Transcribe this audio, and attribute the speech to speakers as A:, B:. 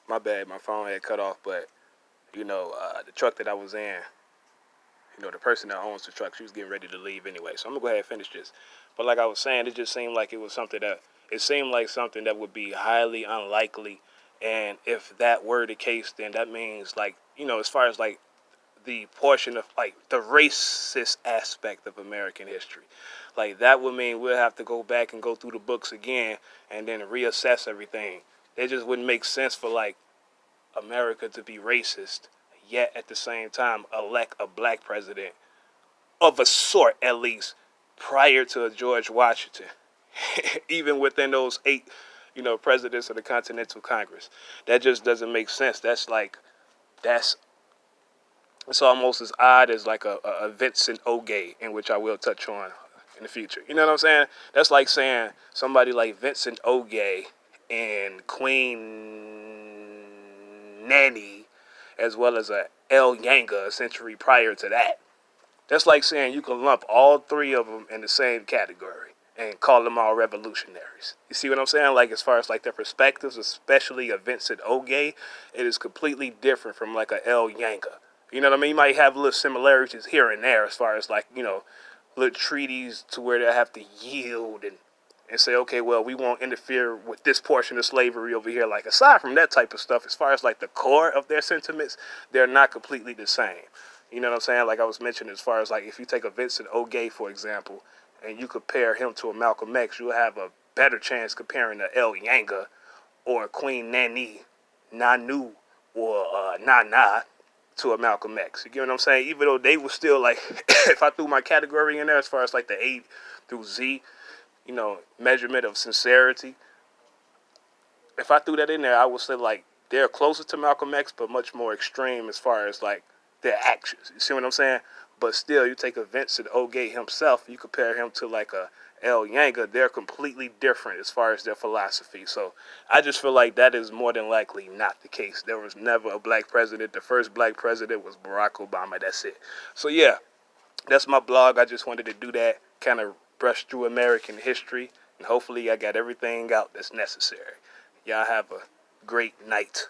A: My bad, my phone had cut off, but the truck that I was in, the person that owns the truck, she was getting ready to leave anyway. So I'm gonna go ahead and finish this. But like I was saying, it just seemed like it seemed like something that would be highly unlikely. And if that were the case, then that means like, as far as like the portion of like the racist aspect of American history, like that would mean we'll have to go back and go through the books again and then reassess everything. It just wouldn't make sense for like America to be racist, yet at the same time elect a black president of a sort, at least prior to George Washington. Even within those eight, presidents of the Continental Congress, that just doesn't make sense. That's it's almost as odd as like a Vincent Ogay, in which I will touch on in the future. You know what I'm saying? That's like saying somebody like Vincent Ogay and Queen Nanny, as well as a El Yanga a century prior to that. That's like saying you can lump all three of them in the same category and call them all revolutionaries. You see what I'm saying? Like as far as like their perspectives, especially a Vincent Ogay, it is completely different from like a El Yanga. You know what I mean? You might have little similarities here and there as far as like, little treaties to where they have to yield and say, okay, well, we won't interfere with this portion of slavery over here. Like, aside from that type of stuff, as far as like the core of their sentiments, they're not completely the same. You know what I'm saying? Like I was mentioning, as far as like if you take a Vincent Ogay, for example, and you compare him to a Malcolm X, you'll have a better chance comparing a El Yanga or a Queen Nanny, Nanu, or Nana to a Malcolm X. You get what I'm saying? Even though they were still like, if I threw my category in there as far as like the A through Z, measurement of sincerity, if I threw that in there, I would say like they're closer to Malcolm X, but much more extreme as far as like their actions. You see what I'm saying? But still, you take a Vincent Ogay himself, you compare him to like a El Yanga, they're completely different as far as their philosophy. So I just feel like that is more than likely not the case. There was never a black president. The first black president was Barack Obama. That's it. So yeah, that's my blog. I just wanted to do that, kind of brush through American history, and hopefully I got everything out that's necessary. Y'all have a great night.